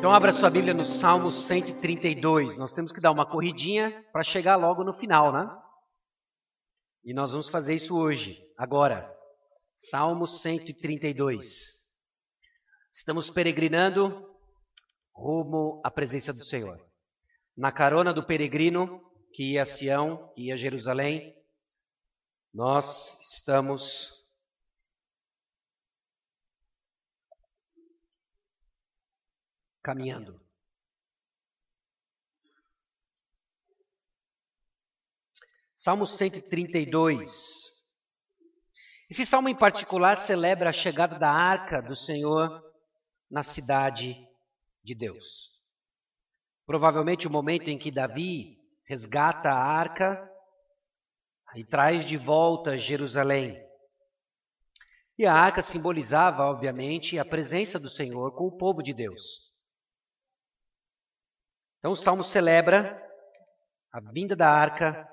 Então abra sua Bíblia no Salmo 132. Nós temos que dar uma corridinha para chegar logo no final, né? E nós vamos fazer isso hoje, agora. Salmo 132. Estamos peregrinando rumo à presença do Senhor. Na carona do peregrino que ia a Sião, que ia a Jerusalém, nós estamos caminhando. Salmo 132. Esse salmo em particular celebra a chegada da arca do Senhor na cidade de Deus. Provavelmente o momento em que Davi resgata a arca e traz de volta Jerusalém. E a arca simbolizava, obviamente, a presença do Senhor com o povo de Deus. Então o salmo celebra a vinda da arca,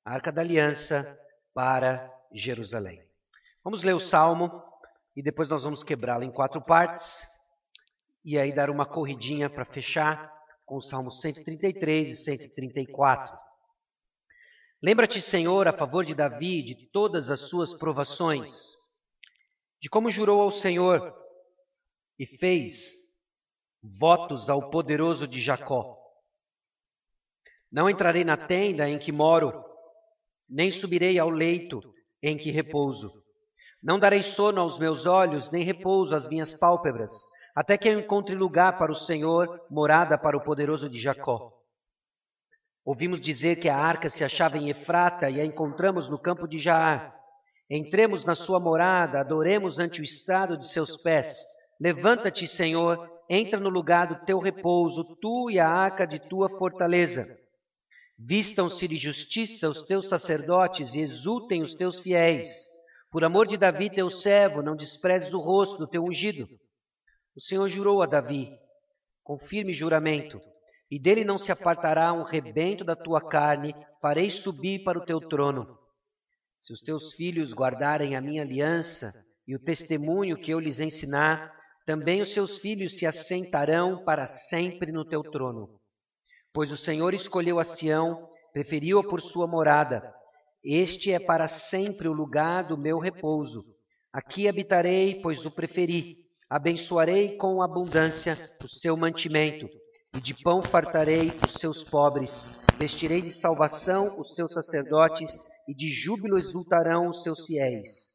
a arca da aliança, para Jerusalém. Vamos ler o salmo e depois nós vamos quebrá-lo em 4 partes e aí dar uma corridinha para fechar com o salmo 133 e 134. Lembra-te, Senhor, a favor de Davi, de todas as suas provações, de como jurou ao Senhor e fez votos ao poderoso de Jacó. Não entrarei na tenda em que moro, nem subirei ao leito em que repouso. Não darei sono aos meus olhos, nem repouso às minhas pálpebras, até que eu encontre lugar para o Senhor, morada para o poderoso de Jacó. Ouvimos dizer que a arca se achava em Efrata e a encontramos no campo de Jaar. Entremos na sua morada, adoremos ante o estrado de seus pés. Levanta-te, Senhor, entra no lugar do teu repouso, tu e a arca de tua fortaleza. Vistam-se de justiça os teus sacerdotes e exultem os teus fiéis. Por amor de Davi, teu servo, não desprezes o rosto do teu ungido. O Senhor jurou a Davi, com firme juramento, e dele não se apartará um rebento da tua carne, farei subir para o teu trono. Se os teus filhos guardarem a minha aliança e o testemunho que eu lhes ensinar, também os seus filhos se assentarão para sempre no teu trono. Pois o Senhor escolheu a Sião, preferiu-a por sua morada. Este é para sempre o lugar do meu repouso. Aqui habitarei, pois o preferi. Abençoarei com abundância o seu mantimento, e de pão fartarei os seus pobres. Vestirei de salvação os seus sacerdotes, e de júbilo exultarão os seus fiéis.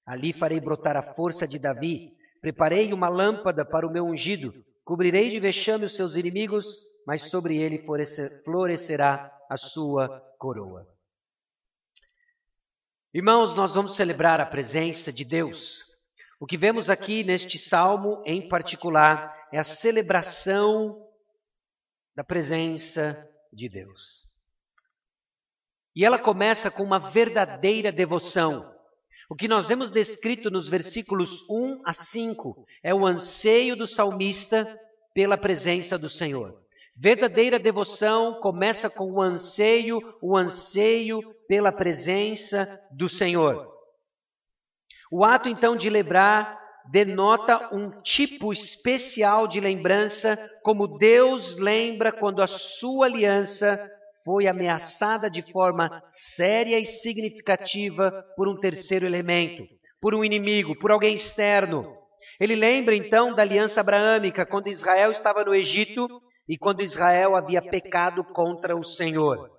Ali farei brotar a força de Davi. Preparei uma lâmpada para o meu ungido. Cobrirei de vexame os seus inimigos, mas sobre ele florescerá a sua coroa. Irmãos, nós vamos celebrar a presença de Deus. O que vemos aqui neste salmo, em particular, é a celebração da presença de Deus. E ela começa com uma verdadeira devoção. O que nós vemos descrito nos versículos 1 a 5 é o anseio do salmista pela presença do Senhor. Verdadeira devoção começa com o anseio pela presença do Senhor. O ato, então, de lembrar denota um tipo especial de lembrança, como Deus lembra quando a sua aliança foi ameaçada de forma séria e significativa por um terceiro elemento, por um inimigo, por alguém externo. Ele lembra, então, da aliança abraâmica, quando Israel estava no Egito e quando Israel havia pecado contra o Senhor.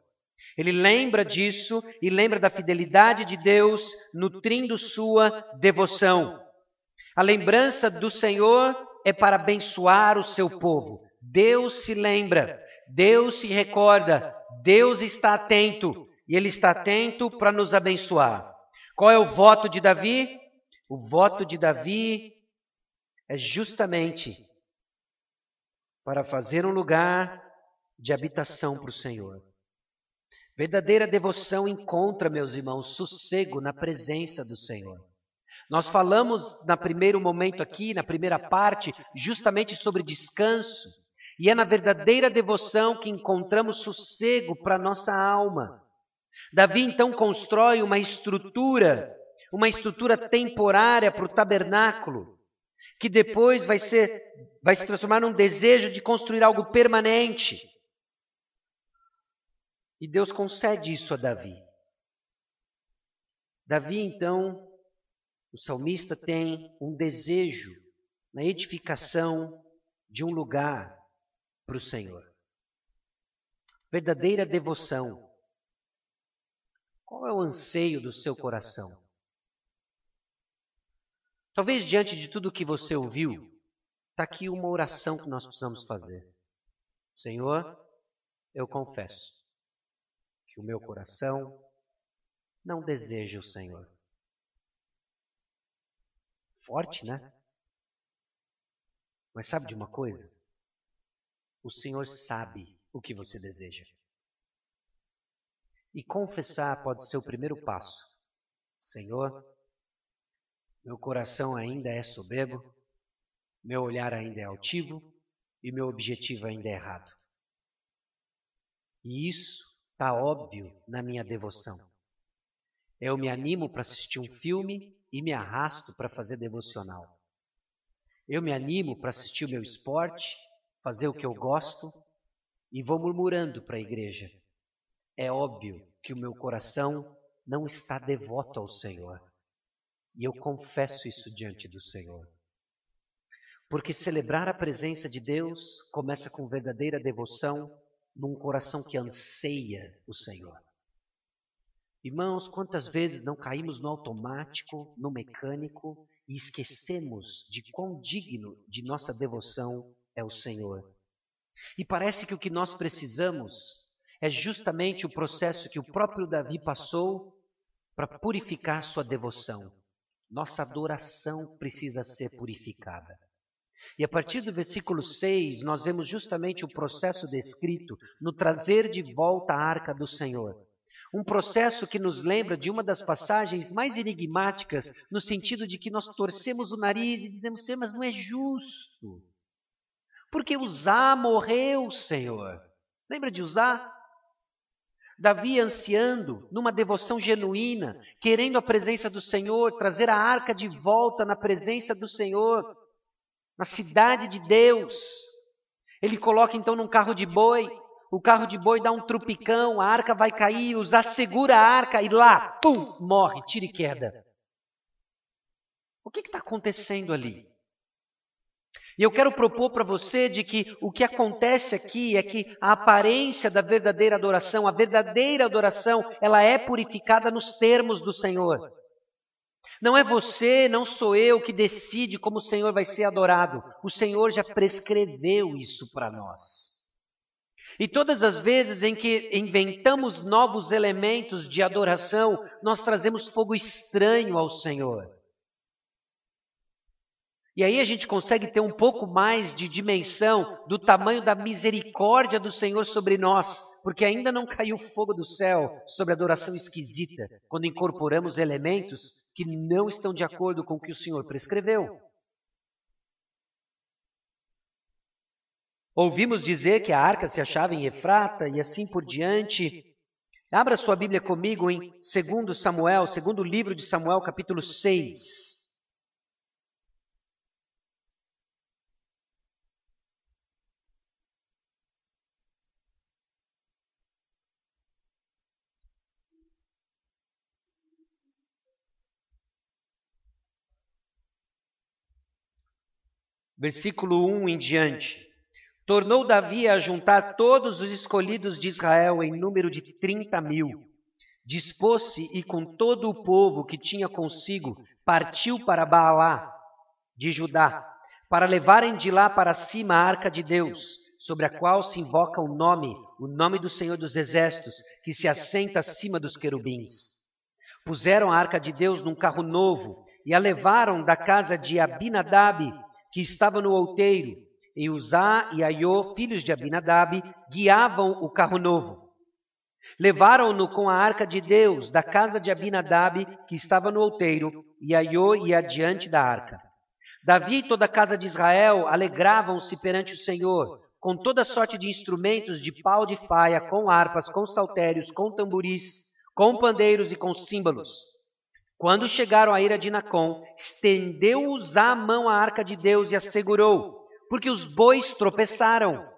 Ele lembra disso e lembra da fidelidade de Deus, nutrindo sua devoção. A lembrança do Senhor é para abençoar o seu povo. Deus se lembra, Deus se recorda, Deus está atento e Ele está atento para nos abençoar. Qual é o voto de Davi? O voto de Davi é justamente para fazer um lugar de habitação para o Senhor. Verdadeira devoção encontra, meus irmãos, sossego na presença do Senhor. Nós falamos no primeiro momento aqui, na primeira parte, justamente sobre descanso. E é na verdadeira devoção que encontramos sossego para a nossa alma. Davi então constrói uma estrutura temporária para o tabernáculo. que depois vai se transformar num desejo de construir algo permanente. E Deus concede isso a Davi. Davi, então, o salmista tem um desejo na edificação de um lugar para o Senhor. Verdadeira devoção. Qual é o anseio do seu coração? Talvez diante de tudo que você ouviu, está aqui uma oração que nós precisamos fazer. Senhor, eu confesso que o meu coração não deseja o Senhor. Forte, né? Mas sabe de uma coisa? O Senhor sabe o que você deseja. E confessar pode ser o primeiro passo. Senhor, meu coração ainda é soberbo, meu olhar ainda é altivo e meu objetivo ainda é errado. E isso está óbvio na minha devoção. Eu me animo para assistir um filme e me arrasto para fazer devocional. Eu me animo para assistir o meu esporte, fazer o que eu gosto e vou murmurando para a igreja. É óbvio que o meu coração não está devoto ao Senhor. E eu confesso isso diante do Senhor. Porque celebrar a presença de Deus começa com verdadeira devoção num coração que anseia o Senhor. Irmãos, quantas vezes não caímos no automático, no mecânico e esquecemos de quão digno de nossa devoção é o Senhor. E parece que o que nós precisamos é justamente o processo que o próprio Davi passou para purificar sua devoção. Nossa adoração precisa ser purificada. E a partir do versículo 6, nós vemos justamente o processo descrito no trazer de volta a arca do Senhor. Um processo que nos lembra de uma das passagens mais enigmáticas, no sentido de que nós torcemos o nariz e dizemos, Senhor, mas não é justo. Porque Uzá morreu, Senhor. Lembra de Uzá? Davi ansiando, numa devoção genuína, querendo a presença do Senhor, trazer a arca de volta na presença do Senhor, na cidade de Deus. Ele coloca então num carro de boi, o carro de boi dá um trupicão, a arca vai cair, Uzá segura a arca e lá, pum, morre, tira e queda. O que está acontecendo ali? E eu quero propor para você de que o que acontece aqui é que a aparência da verdadeira adoração, a verdadeira adoração, ela é purificada nos termos do Senhor. Não é você, não sou eu que decide como o Senhor vai ser adorado. O Senhor já prescreveu isso para nós. E todas as vezes em que inventamos novos elementos de adoração, nós trazemos fogo estranho ao Senhor. E aí a gente consegue ter um pouco mais de dimensão do tamanho da misericórdia do Senhor sobre nós, porque ainda não caiu fogo do céu sobre a adoração esquisita, quando incorporamos elementos que não estão de acordo com o que o Senhor prescreveu. Ouvimos dizer que a arca se achava em Efrata e assim por diante. Abra sua Bíblia comigo em 2 Samuel, segundo livro de Samuel, capítulo 6. Versículo 1 em diante. Tornou Davi a juntar todos os escolhidos de Israel em número de 30.000. Dispôs-se e com todo o povo que tinha consigo, partiu para Baalá de Judá, para levarem de lá para cima a arca de Deus, sobre a qual se invoca o nome do Senhor dos Exércitos, que se assenta acima dos querubins. Puseram a arca de Deus num carro novo e a levaram da casa de Abinadab, que estava no outeiro, e Uzá e Aiô, filhos de Abinadab, guiavam o carro novo. Levaram-no com a arca de Deus da casa de Abinadab, que estava no outeiro, e Aiô ia adiante da arca. Davi e toda a casa de Israel alegravam-se perante o Senhor, com toda sorte de instrumentos de pau de faia, com harpas, com saltérios, com tamboris, com pandeiros e com símbolos. Quando chegaram à ira de Nacon, estendeu Uzá a mão à arca de Deus e a segurou, porque os bois tropeçaram.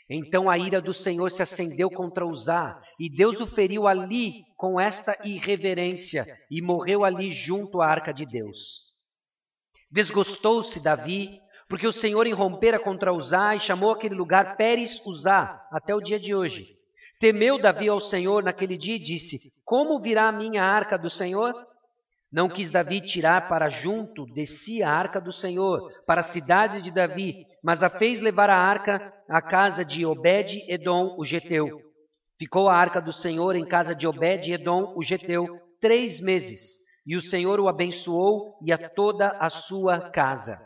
Então a ira do Senhor se acendeu contra Uzá, e Deus o feriu ali com esta irreverência, e morreu ali junto à arca de Deus. Desgostou-se Davi, porque o Senhor irrompera contra Uzá, e chamou aquele lugar Pérez Uzá, até o dia de hoje. Temeu Davi ao Senhor naquele dia e disse: como virá a minha arca do Senhor? Não quis Davi tirar para junto de si a arca do Senhor, para a cidade de Davi, mas a fez levar a arca à casa de Obed-edom, o geteu. Ficou a arca do Senhor em casa de Obed-edom, o geteu, 3 meses, e o Senhor o abençoou e a toda a sua casa.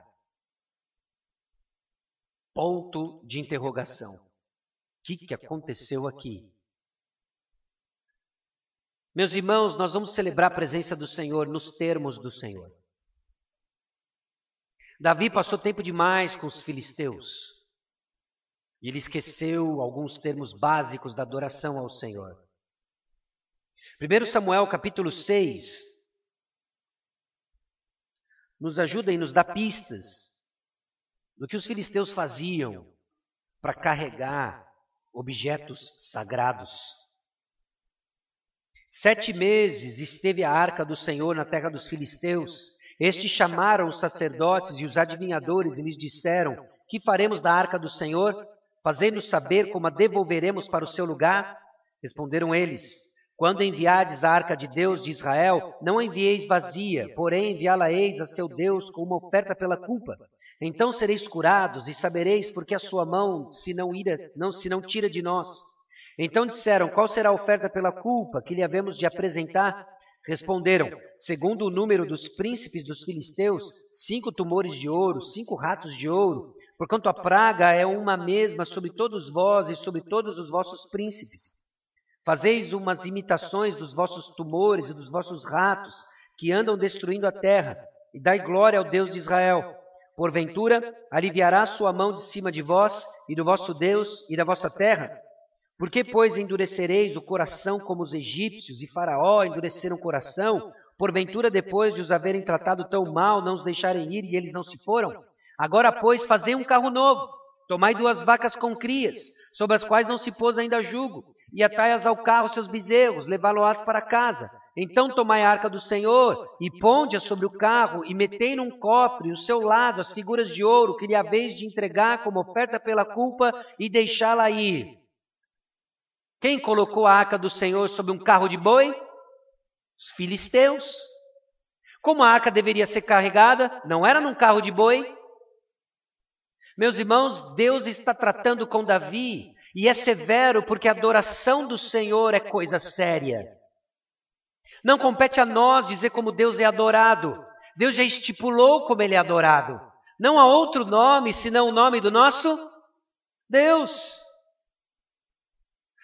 Ponto de interrogação. O que aconteceu aqui? Meus irmãos, nós vamos celebrar a presença do Senhor nos termos do Senhor. Davi passou tempo demais com os filisteus. E ele esqueceu alguns termos básicos da adoração ao Senhor. 1 Samuel capítulo 6 nos ajuda e nos dá pistas do que os filisteus faziam para carregar objetos sagrados. 7 meses esteve a arca do Senhor na terra dos filisteus. Estes chamaram os sacerdotes e os adivinhadores e lhes disseram: que faremos da arca do Senhor? Fazei-nos saber como a devolveremos para o seu lugar? Responderam eles: quando enviardes a arca de Deus de Israel, não a envieis vazia, porém enviá-la-eis a seu Deus com uma oferta pela culpa. Então sereis curados e sabereis porque a sua mão se não tira de nós. Então disseram: qual será a oferta pela culpa que lhe havemos de apresentar? Responderam: segundo o número dos príncipes dos filisteus, 5 tumores de ouro, 5 ratos de ouro, porquanto a praga é uma mesma sobre todos vós e sobre todos os vossos príncipes. Fazeis umas imitações dos vossos tumores e dos vossos ratos, que andam destruindo a terra, e dai glória ao Deus de Israel. Porventura, aliviará a sua mão de cima de vós e do vosso Deus e da vossa terra? Por que, pois, endurecereis o coração como os egípcios e Faraó endureceram o coração? Porventura, depois de os haverem tratado tão mal, não os deixarem ir e eles não se foram? Agora, pois, fazei um carro novo. Tomai 2 vacas com crias, sobre as quais não se pôs ainda jugo, e atai-as ao carro seus bezerros, levá-lo-ás para casa. Então tomai a arca do Senhor, e ponde-a sobre o carro, e metei num cofre, ao seu lado, as figuras de ouro que lhe haveis de entregar como oferta pela culpa, e deixá-la ir. Quem colocou a arca do Senhor sobre um carro de boi? Os filisteus. Como a arca deveria ser carregada? Não era num carro de boi. Meus irmãos, Deus está tratando com Davi, e é severo porque a adoração do Senhor é coisa séria. Não compete a nós dizer como Deus é adorado. Deus já estipulou como Ele é adorado. Não há outro nome senão o nome do nosso Deus.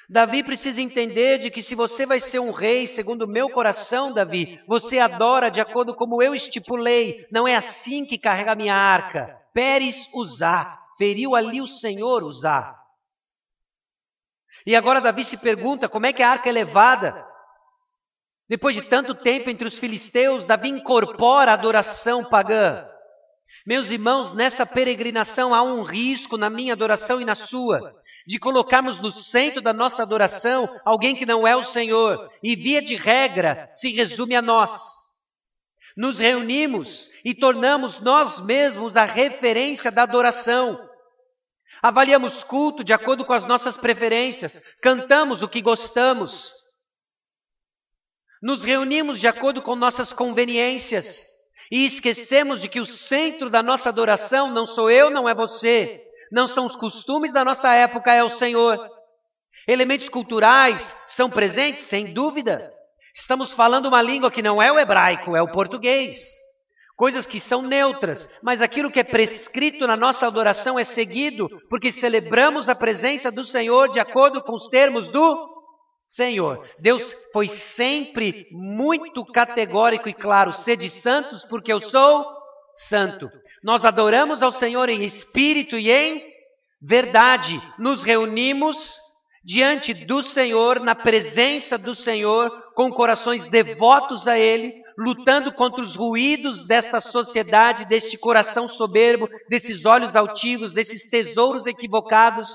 Davi precisa entender de que se você vai ser um rei, segundo o meu coração, Davi, você adora de acordo como eu estipulei. Não é assim que carrega a minha arca. Pérez Uzá, feriu ali o Senhor Uzá. E agora Davi se pergunta como é que a arca é levada. Depois de tanto tempo entre os filisteus, Davi incorpora a adoração pagã. Meus irmãos, nessa peregrinação há um risco na minha adoração e na sua, de colocarmos no centro da nossa adoração alguém que não é o Senhor, e via de regra se resume a nós. Nos reunimos e tornamos nós mesmos a referência da adoração. Avaliamos culto de acordo com as nossas preferências, cantamos o que gostamos, nos reunimos de acordo com nossas conveniências, e esquecemos de que o centro da nossa adoração não sou eu, não é você. Não são os costumes da nossa época, é o Senhor. Elementos culturais são presentes, sem dúvida. Estamos falando uma língua que não é o hebraico, é o português. Coisas que são neutras, mas aquilo que é prescrito na nossa adoração é seguido, porque celebramos a presença do Senhor de acordo com os termos do Senhor. Deus foi sempre muito categórico e claro: sede santos porque eu sou santo. Nós adoramos ao Senhor em espírito e em verdade. Nos reunimos diante do Senhor, na presença do Senhor, com corações devotos a Ele, lutando contra os ruídos desta sociedade, deste coração soberbo, desses olhos altivos, desses tesouros equivocados,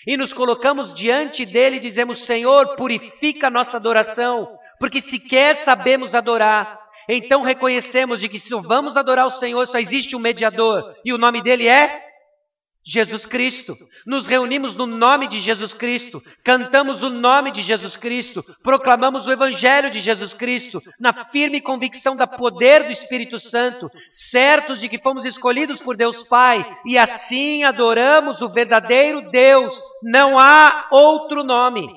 e nos colocamos diante dele e dizemos: Senhor, purifica a nossa adoração, porque sequer sabemos adorar. Então reconhecemos de que se vamos adorar o Senhor, só existe um mediador, e o nome dele é Jesus Cristo. Nos reunimos no nome de Jesus Cristo, cantamos o nome de Jesus Cristo, proclamamos o Evangelho de Jesus Cristo, na firme convicção do poder do Espírito Santo, certos de que fomos escolhidos por Deus Pai, e assim adoramos o verdadeiro Deus. Não há outro nome.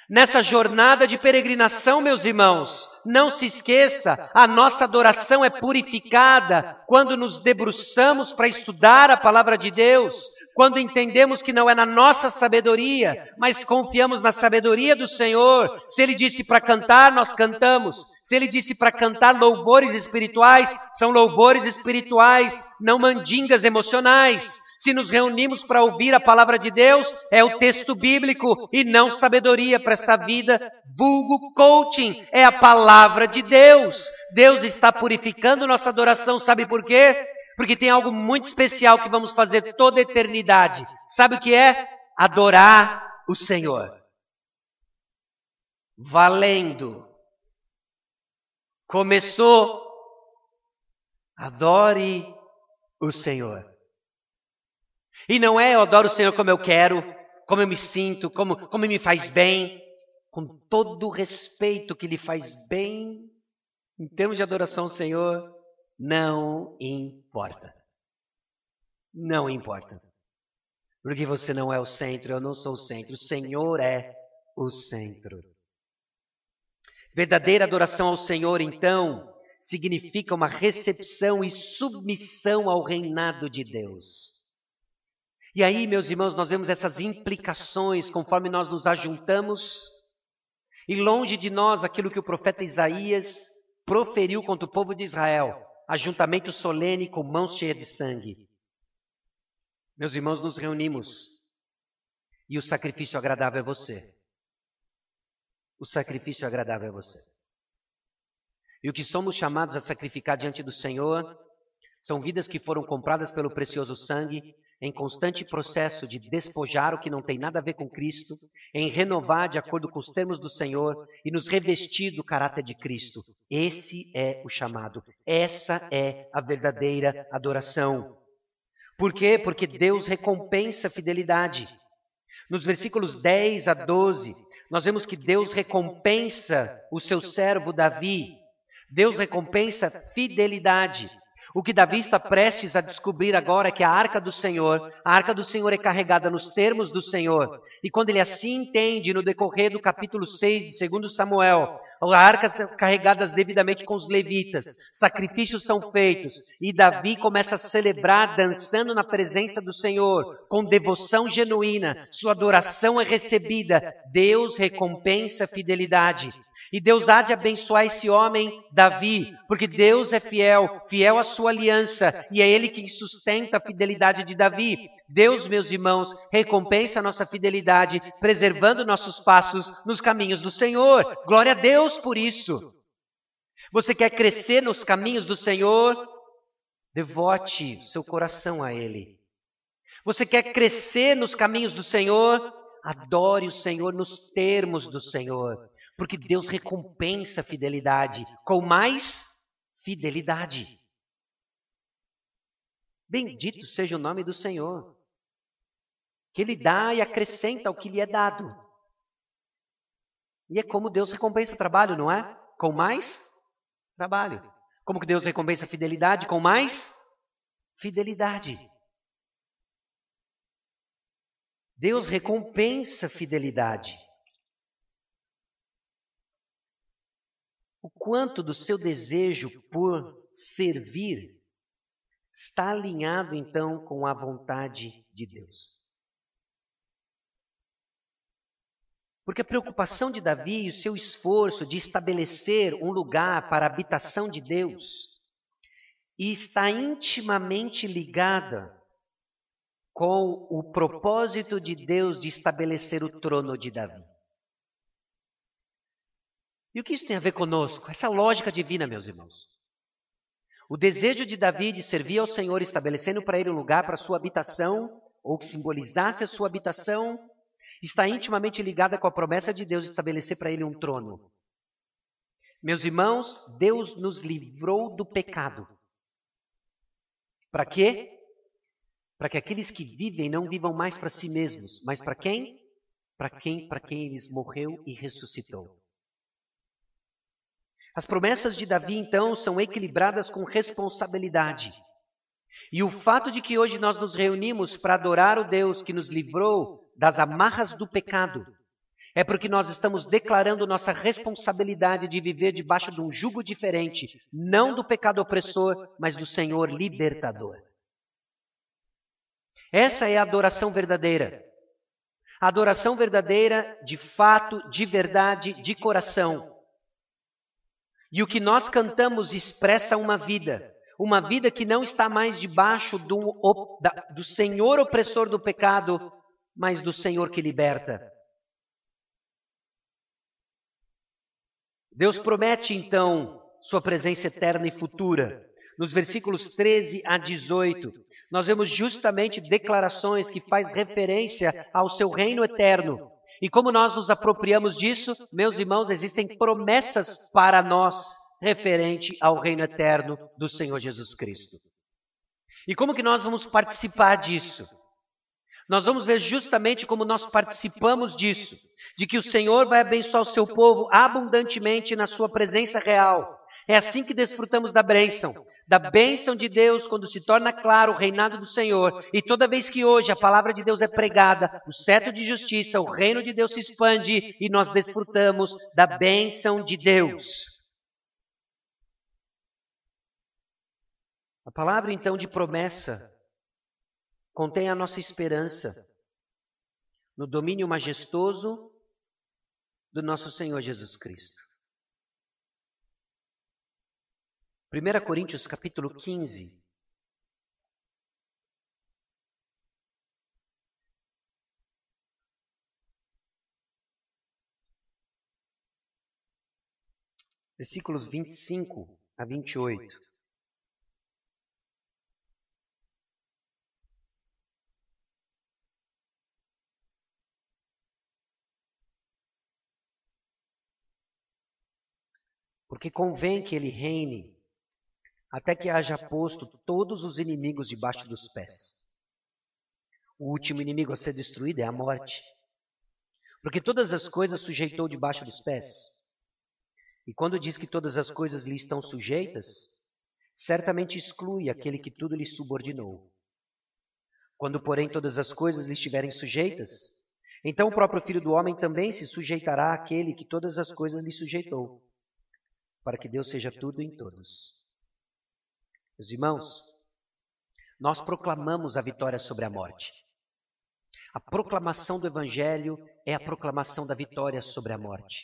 Nessa jornada de peregrinação, meus irmãos, não se esqueça, a nossa adoração é purificada quando nos debruçamos para estudar a palavra de Deus, quando entendemos que não é na nossa sabedoria, mas confiamos na sabedoria do Senhor. Se Ele disse para cantar, nós cantamos. Se Ele disse para cantar louvores espirituais, são louvores espirituais, não mandingas emocionais. Se nos reunimos para ouvir a palavra de Deus, é o texto bíblico e não sabedoria para essa vida, vulgo coaching, é a palavra de Deus. Deus está purificando nossa adoração, sabe por quê? Porque tem algo muito especial que vamos fazer toda a eternidade. Sabe o que é? Adorar o Senhor. Valendo. Começou. Adore o Senhor. E não é eu adoro o Senhor como eu quero, como eu me sinto, como me faz bem, com todo o respeito que lhe faz bem, em termos de adoração ao Senhor, não importa. Não importa. Porque você não é o centro, eu não sou o centro, o Senhor é o centro. Verdadeira adoração ao Senhor, então, significa uma recepção e submissão ao reinado de Deus. E aí, meus irmãos, nós vemos essas implicações conforme nós nos ajuntamos, e longe de nós aquilo que o profeta Isaías proferiu contra o povo de Israel, ajuntamento solene com mãos cheias de sangue. Meus irmãos, nos reunimos, e o sacrifício agradável é você. O sacrifício agradável é você. E o que somos chamados a sacrificar diante do Senhor são vidas que foram compradas pelo precioso sangue, em constante processo de despojar o que não tem nada a ver com Cristo, em renovar de acordo com os termos do Senhor e nos revestir do caráter de Cristo. Esse é o chamado. Essa é a verdadeira adoração. Por quê? Porque Deus recompensa a fidelidade. Nos versículos 10 a 12, nós vemos que Deus recompensa o seu servo Davi. Deus recompensa fidelidade. O que Davi está prestes a descobrir agora é que a arca do Senhor é carregada nos termos do Senhor. E quando ele assim entende, no decorrer do capítulo 6 de 2 Samuel, a arca é carregada devidamente com os levitas, sacrifícios são feitos, e Davi começa a celebrar, dançando na presença do Senhor, com devoção genuína, sua adoração é recebida, Deus recompensa a fidelidade. E Deus há de abençoar esse homem, Davi, porque Deus é fiel, fiel à sua aliança, e é Ele quem sustenta a fidelidade de Davi. Deus, meus irmãos, recompensa a nossa fidelidade, preservando nossos passos nos caminhos do Senhor. Glória a Deus por isso. Você quer crescer nos caminhos do Senhor? Devote seu coração a Ele. Você quer crescer nos caminhos do Senhor? Adore o Senhor nos termos do Senhor. Porque Deus recompensa a fidelidade com mais fidelidade. Bendito seja o nome do Senhor, que Ele dá e acrescenta ao que lhe é dado. E é como Deus recompensa trabalho, não é? Com mais trabalho. Como que Deus recompensa a fidelidade? Com mais fidelidade. Deus recompensa a fidelidade. O quanto do seu desejo por servir está alinhado, então, com a vontade de Deus. Porque a preocupação de Davi e o seu esforço de estabelecer um lugar para a habitação de Deus está intimamente ligada com o propósito de Deus de estabelecer o trono de Davi. E o que isso tem a ver conosco? Essa lógica divina, meus irmãos. O desejo de Davi de servir ao Senhor, estabelecendo para ele um lugar para sua habitação, ou que simbolizasse a sua habitação, está intimamente ligada com a promessa de Deus de estabelecer para ele um trono. Meus irmãos, Deus nos livrou do pecado. Para quê? Para que aqueles que vivem não vivam mais para si mesmos, mas para quem? Para quem eles morreu e ressuscitou. As promessas de Davi, então, são equilibradas com responsabilidade. E o fato de que hoje nós nos reunimos para adorar o Deus que nos livrou das amarras do pecado, é porque nós estamos declarando nossa responsabilidade de viver debaixo de um jugo diferente, não do pecado opressor, mas do Senhor libertador. Essa é a adoração verdadeira. A adoração verdadeira, de fato, de verdade, de coração. E o que nós cantamos expressa uma vida que não está mais debaixo do Senhor opressor do pecado, mas do Senhor que liberta. Deus promete, então, sua presença eterna e futura. Nos versículos 13 a 18, nós vemos justamente declarações que faz referência ao seu reino eterno. E como nós nos apropriamos disso, meus irmãos, existem promessas para nós referente ao reino eterno do Senhor Jesus Cristo. E como que nós vamos participar disso? Nós vamos ver justamente como nós participamos disso, de que o Senhor vai abençoar o seu povo abundantemente na sua presença real. É assim que desfrutamos da bênção de Deus quando se torna claro o reinado do Senhor. E toda vez que hoje a palavra de Deus é pregada, o cetro de justiça, o reino de Deus se expande e nós desfrutamos da bênção de Deus. A palavra então de promessa contém a nossa esperança no domínio majestoso do nosso Senhor Jesus Cristo. 1 Coríntios capítulo 15. Versículos 25 a 28. Porque convém que ele reine até que haja posto todos os inimigos debaixo dos pés. O último inimigo a ser destruído é a morte. Porque todas as coisas sujeitou debaixo dos pés. E quando diz que todas as coisas lhe estão sujeitas, certamente exclui aquele que tudo lhe subordinou. Quando, porém, todas as coisas lhe estiverem sujeitas, então o próprio Filho do Homem também se sujeitará àquele que todas as coisas lhe sujeitou, para que Deus seja tudo em todos. Meus irmãos, nós proclamamos a vitória sobre a morte. A proclamação do Evangelho é a proclamação da vitória sobre a morte.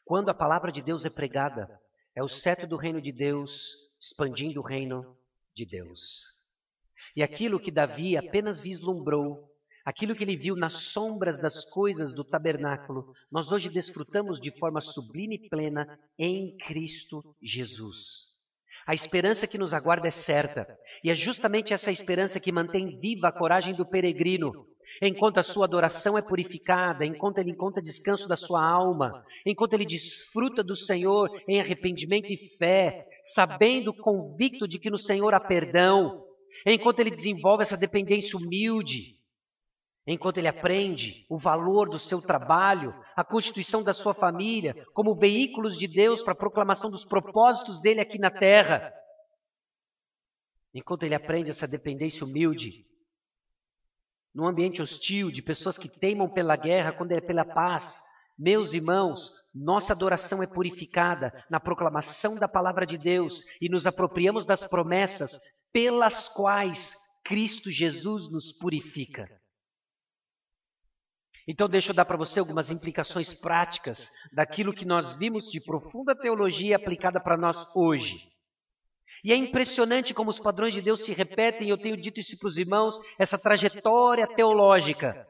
Quando a palavra de Deus é pregada, é o cetro do reino de Deus expandindo o reino de Deus. E aquilo que Davi apenas vislumbrou, aquilo que ele viu nas sombras das coisas do tabernáculo, nós hoje desfrutamos de forma sublime e plena em Cristo Jesus. A esperança que nos aguarda é certa, e é justamente essa esperança que mantém viva a coragem do peregrino, enquanto a sua adoração é purificada, enquanto ele encontra descanso da sua alma, enquanto ele desfruta do Senhor em arrependimento e fé, sabendo, convicto de que no Senhor há perdão, enquanto ele desenvolve essa dependência humilde, enquanto ele aprende o valor do seu trabalho, a constituição da sua família, como veículos de Deus para a proclamação dos propósitos dele aqui na terra. Enquanto ele aprende essa dependência humilde, num ambiente hostil, de pessoas que teimam pela guerra quando é pela paz, meus irmãos, nossa adoração é purificada na proclamação da palavra de Deus e nos apropriamos das promessas pelas quais Cristo Jesus nos purifica. Então deixa eu dar para você algumas implicações práticas daquilo que nós vimos de profunda teologia aplicada para nós hoje. E é impressionante como os padrões de Deus se repetem, eu tenho dito isso para os irmãos, essa trajetória teológica.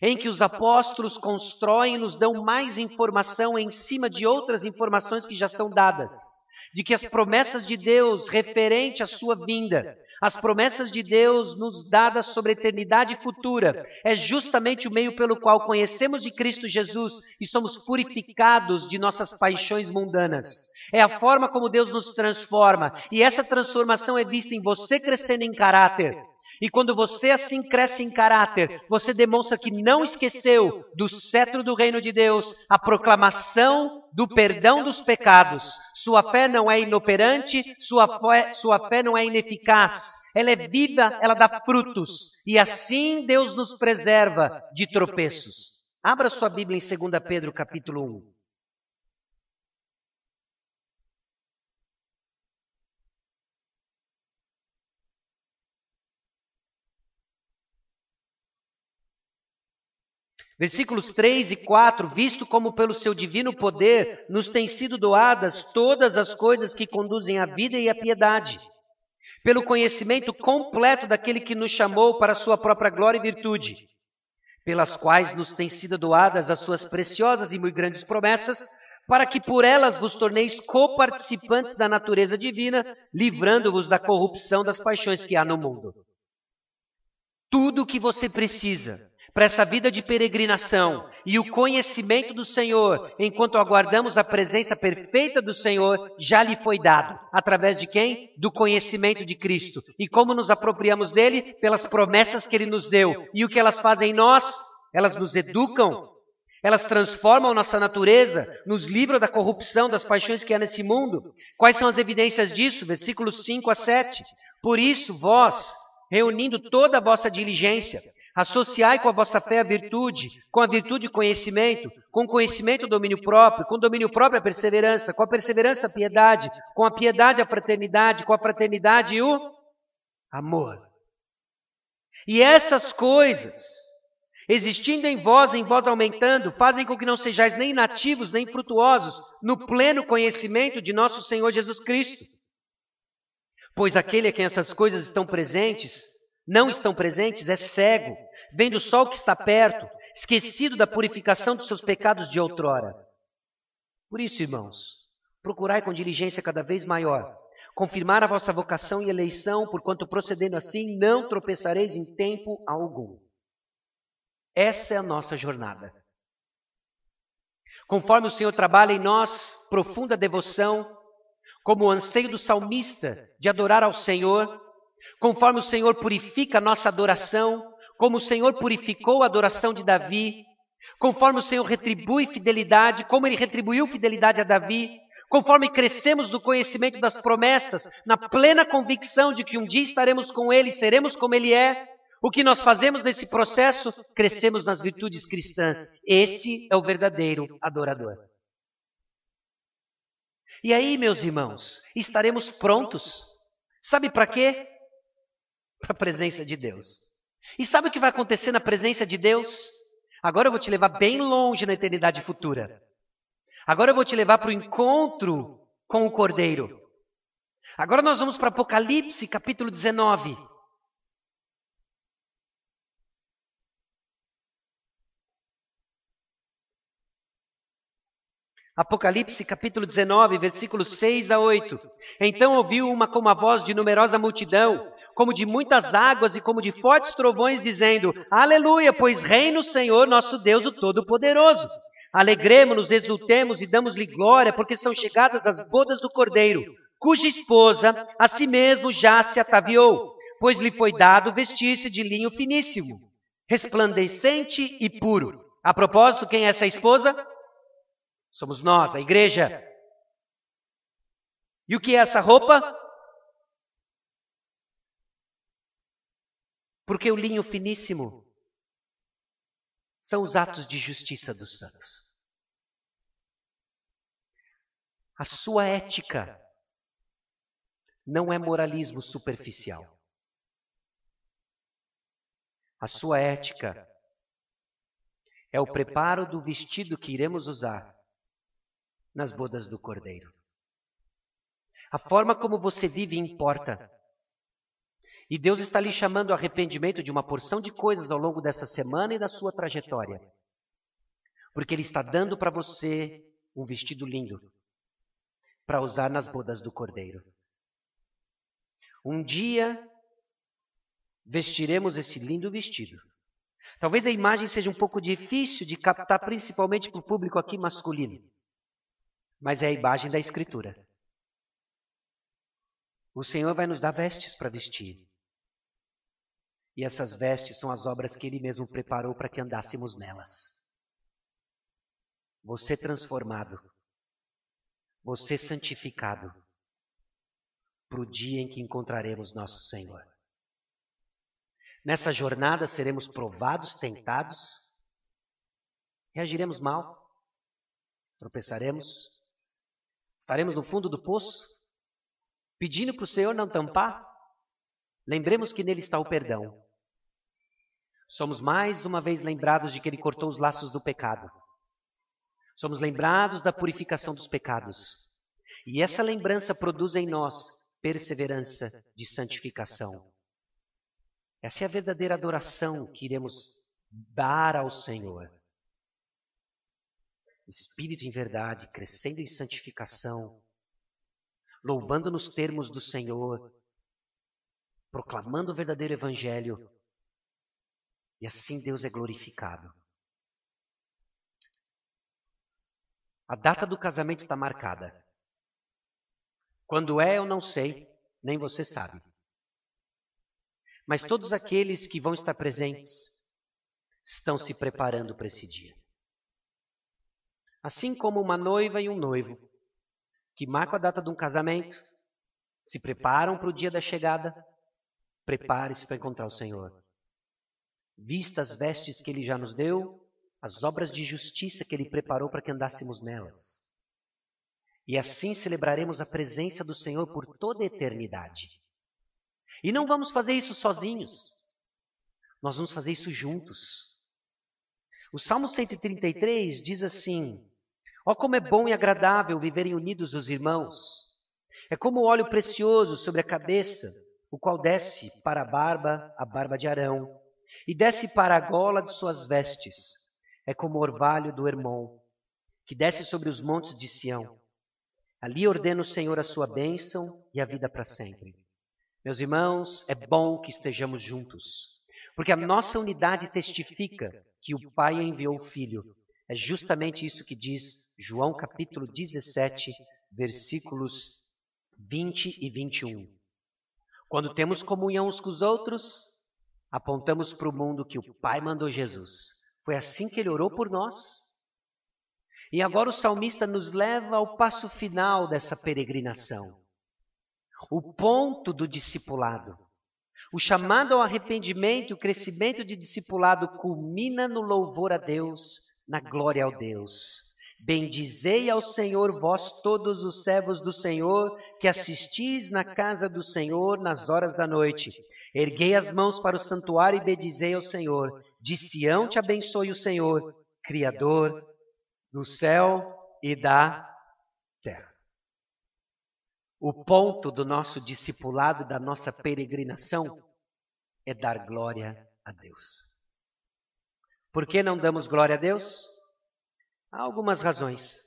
em que os apóstolos constroem e nos dão mais informação em cima de outras informações que já são dadas, de que as promessas de Deus referente à sua vinda, as promessas de Deus nos dadas sobre a eternidade futura, é justamente o meio pelo qual conhecemos de Cristo Jesus e somos purificados de nossas paixões mundanas. É a forma como Deus nos transforma, e essa transformação é vista em você crescendo em caráter. E quando você assim cresce em caráter, você demonstra que não esqueceu do cetro do reino de Deus, a proclamação do perdão dos pecados. Sua fé não é inoperante, sua fé não é ineficaz. Ela é viva, ela dá frutos. E assim Deus nos preserva de tropeços. Abra sua Bíblia em 2 Pedro capítulo 1. Versículos 3 e 4, visto como pelo seu divino poder nos têm sido doadas todas as coisas que conduzem à vida e à piedade, pelo conhecimento completo daquele que nos chamou para a sua própria glória e virtude, pelas quais nos têm sido doadas as suas preciosas e muito grandes promessas, para que por elas vos torneis coparticipantes da natureza divina, livrando-vos da corrupção das paixões que há no mundo. Tudo o que você precisa para essa vida de peregrinação e o conhecimento do Senhor, enquanto aguardamos a presença perfeita do Senhor, já lhe foi dado. Através de quem? Do conhecimento de Cristo. E como nos apropriamos dele? Pelas promessas que ele nos deu. E o que elas fazem em nós? Elas nos educam, elas transformam nossa natureza, nos livram da corrupção, das paixões que há nesse mundo. Quais são as evidências disso? Versículos 5 a 7. Por isso, vós, reunindo toda a vossa diligência, associai com a vossa fé a virtude, com a virtude conhecimento, com o conhecimento o domínio próprio, com o domínio próprio a perseverança, com a perseverança a piedade, com a piedade a fraternidade, com a fraternidade o amor. E essas coisas, existindo em vós aumentando, fazem com que não sejais nem inativos, nem frutuosos, no pleno conhecimento de nosso Senhor Jesus Cristo. Pois aquele a quem essas coisas não estão presentes, é cego, vendo só o que está perto, esquecido da purificação dos seus pecados de outrora. Por isso, irmãos, procurai com diligência cada vez maior, confirmar a vossa vocação e eleição, porquanto procedendo assim não tropeçareis em tempo algum. Essa é a nossa jornada. Conforme o Senhor trabalha em nós profunda devoção, como o anseio do salmista de adorar ao Senhor, conforme o Senhor purifica a nossa adoração, como o Senhor purificou a adoração de Davi, conforme o Senhor retribui fidelidade, como Ele retribuiu fidelidade a Davi, conforme crescemos no conhecimento das promessas, na plena convicção de que um dia estaremos com Ele, seremos como Ele é, o que nós fazemos nesse processo? Crescemos nas virtudes cristãs. Esse é o verdadeiro adorador. E aí, meus irmãos, estaremos prontos. Sabe para quê? Para a presença de Deus. E sabe o que vai acontecer na presença de Deus? Agora eu vou te levar bem longe na eternidade futura. Agora eu vou te levar para o encontro com o Cordeiro. Agora nós vamos para Apocalipse, capítulo 19. Apocalipse capítulo 19, versículos 6 a 8. Então ouviu uma como a voz de numerosa multidão, como de muitas águas e como de fortes trovões, dizendo: Aleluia, pois reina o Senhor nosso Deus, o Todo-Poderoso. Alegremo-nos, exultemos e damos-lhe glória, porque são chegadas as bodas do Cordeiro, cuja esposa a si mesmo já se ataviou, pois lhe foi dado vestir-se de linho finíssimo, resplandecente e puro. A propósito, quem é essa esposa? Somos nós, a igreja. E o que é essa roupa? Porque o linho finíssimo são os atos de justiça dos santos. A sua ética não é moralismo superficial. A sua ética é o preparo do vestido que iremos usar nas bodas do Cordeiro. A forma como você vive importa. E Deus está lhe chamando ao arrependimento de uma porção de coisas ao longo dessa semana e da sua trajetória. Porque Ele está dando para você um vestido lindo para usar nas bodas do Cordeiro. Um dia vestiremos esse lindo vestido. Talvez a imagem seja um pouco difícil de captar, principalmente para o público aqui masculino. Mas é a imagem da Escritura. O Senhor vai nos dar vestes para vestir. E essas vestes são as obras que Ele mesmo preparou para que andássemos nelas. Você transformado. Você santificado. Para o dia em que encontraremos nosso Senhor. Nessa jornada seremos provados, tentados. Reagiremos mal. Tropeçaremos. Estaremos no fundo do poço. Pedindo para o Senhor não tampar. Lembremos que nele está o perdão. Somos mais uma vez lembrados de que Ele cortou os laços do pecado. Somos lembrados da purificação dos pecados. E essa lembrança produz em nós perseverança de santificação. Essa é a verdadeira adoração que iremos dar ao Senhor. Espírito em verdade, crescendo em santificação, louvando nos termos do Senhor, proclamando o verdadeiro Evangelho. E assim Deus é glorificado. A data do casamento está marcada. Quando é, eu não sei, nem você sabe. Mas todos aqueles que vão estar presentes estão se preparando para esse dia. Assim como uma noiva e um noivo, que marcam a data de um casamento, se preparam para o dia da chegada, prepare-se para encontrar o Senhor. Vista as vestes que Ele já nos deu, as obras de justiça que Ele preparou para que andássemos nelas. E assim celebraremos a presença do Senhor por toda a eternidade. E não vamos fazer isso sozinhos. Nós vamos fazer isso juntos. O Salmo 133 diz assim: ó, como é bom e agradável viverem unidos os irmãos. É como o óleo precioso sobre a cabeça, o qual desce para a barba de Arão, e desce para a gola de suas vestes. É como o orvalho do Hermon, que desce sobre os montes de Sião. Ali ordena o Senhor a sua bênção e a vida para sempre. Meus irmãos, é bom que estejamos juntos, porque a nossa unidade testifica que o Pai enviou o Filho. É justamente isso que diz João capítulo 17, versículos 20 e 21. Quando temos comunhão uns com os outros, apontamos para o mundo que o Pai mandou Jesus. Foi assim que Ele orou por nós. E agora o salmista nos leva ao passo final dessa peregrinação. O ponto do discipulado. O chamado ao arrependimento e o crescimento de discipulado culmina no louvor a Deus, na glória ao Deus. Bendizei ao Senhor vós todos os servos do Senhor, que assistis na casa do Senhor nas horas da noite. Erguei as mãos para o santuário e bendizei ao Senhor. De Sião te abençoe o Senhor, Criador do céu e da terra. O ponto do nosso discipulado, da nossa peregrinação, é dar glória a Deus. Por que não damos glória a Deus? Há algumas razões.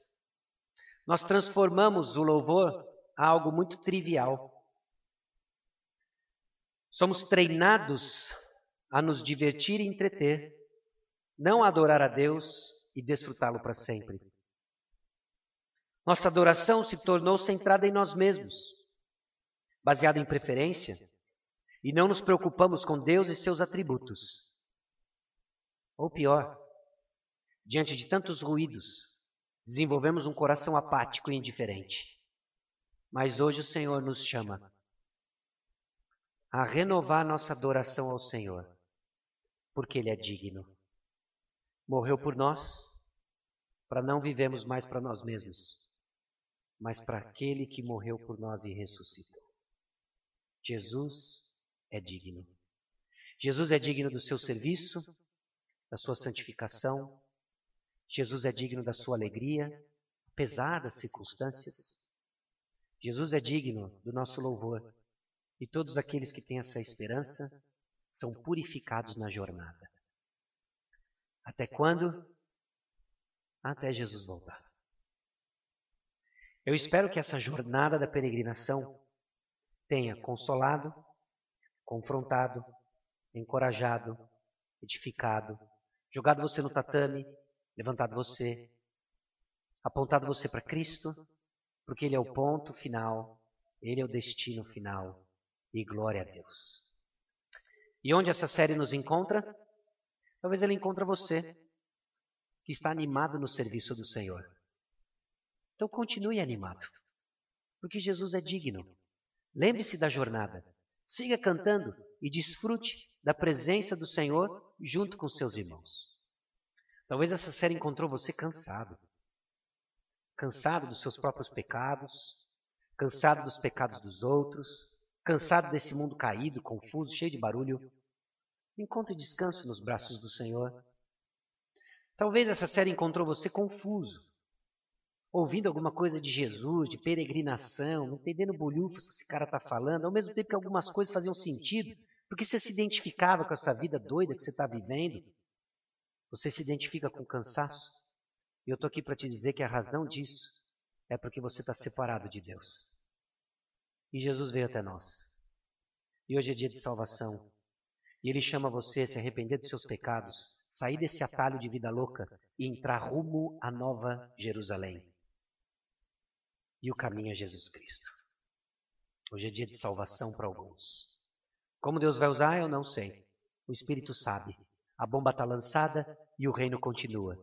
Nós transformamos o louvor a algo muito trivial. Somos treinados a nos divertir e entreter, não a adorar a Deus e desfrutá-lo para sempre. Nossa adoração se tornou centrada em nós mesmos, baseada em preferência, e não nos preocupamos com Deus e seus atributos. Ou pior, diante de tantos ruídos, desenvolvemos um coração apático e indiferente. Mas hoje o Senhor nos chama a renovar nossa adoração ao Senhor, porque Ele é digno. Morreu por nós, para não vivermos mais para nós mesmos, mas para aquele que morreu por nós e ressuscitou. Jesus é digno. Jesus é digno do seu serviço, da sua santificação. Jesus é digno da sua alegria, apesar das circunstâncias. Jesus é digno do nosso louvor. E todos aqueles que têm essa esperança são purificados na jornada. Até quando? Até Jesus voltar. Eu espero que essa jornada da peregrinação tenha consolado, confrontado, encorajado, edificado, jogado você no tatame, levantado você, apontado você para Cristo, porque Ele é o ponto final, Ele é o destino final, e glória a Deus. E onde essa série nos encontra? Talvez ela encontre você, que está animado no serviço do Senhor. Então continue animado, porque Jesus é digno. Lembre-se da jornada, siga cantando e desfrute da presença do Senhor junto com seus irmãos. Talvez essa série encontrou você cansado. Cansado dos seus próprios pecados, cansado dos pecados dos outros, cansado desse mundo caído, confuso, cheio de barulho. Encontre descanso nos braços do Senhor. Talvez essa série encontrou você confuso, ouvindo alguma coisa de Jesus, de peregrinação, não entendendo bolhufas que esse cara está falando, ao mesmo tempo que algumas coisas faziam sentido, porque você se identificava com essa vida doida que você está vivendo. Você se identifica com cansaço. E eu estou aqui para te dizer que a razão disso é porque você está separado de Deus. E Jesus veio até nós. E hoje é dia de salvação. E Ele chama você a se arrepender dos seus pecados, sair desse atalho de vida louca e entrar rumo à nova Jerusalém. E o caminho é Jesus Cristo. Hoje é dia de salvação para alguns. Como Deus vai usar, eu não sei. O Espírito sabe. A bomba está lançada e o reino continua.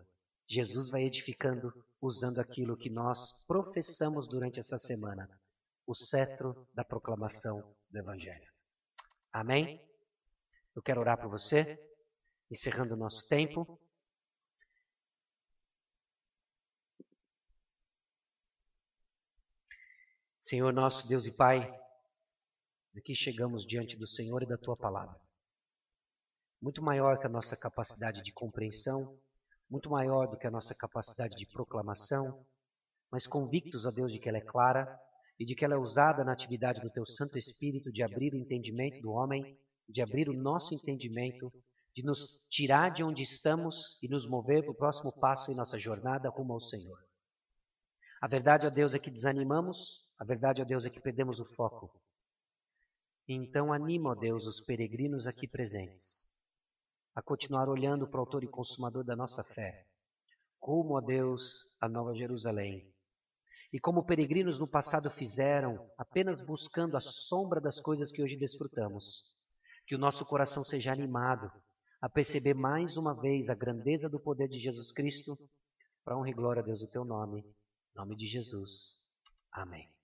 Jesus vai edificando usando aquilo que nós professamos durante essa semana. O cetro da proclamação do Evangelho. Amém? Eu quero orar por você, encerrando o nosso tempo. Senhor nosso Deus e Pai, aqui chegamos diante do Senhor e da Tua Palavra. Muito maior que a nossa capacidade de compreensão, muito maior do que a nossa capacidade de proclamação, mas convictos, ó Deus, de que ela é clara e de que ela é usada na atividade do Teu Santo Espírito de abrir o entendimento do homem, de abrir o nosso entendimento, de nos tirar de onde estamos e nos mover para o próximo passo em nossa jornada rumo ao Senhor. A verdade, ó Deus, é que desanimamos, a verdade, ó Deus, é que perdemos o foco. Então anima, ó Deus, os peregrinos aqui presentes a continuar olhando para o autor e consumador da nossa fé, rumo, ó Deus, a Nova Jerusalém. E como peregrinos no passado fizeram, apenas buscando a sombra das coisas que hoje desfrutamos, que o nosso coração seja animado a perceber mais uma vez a grandeza do poder de Jesus Cristo, para honra e glória a Deus o Teu nome, em nome de Jesus. Amém.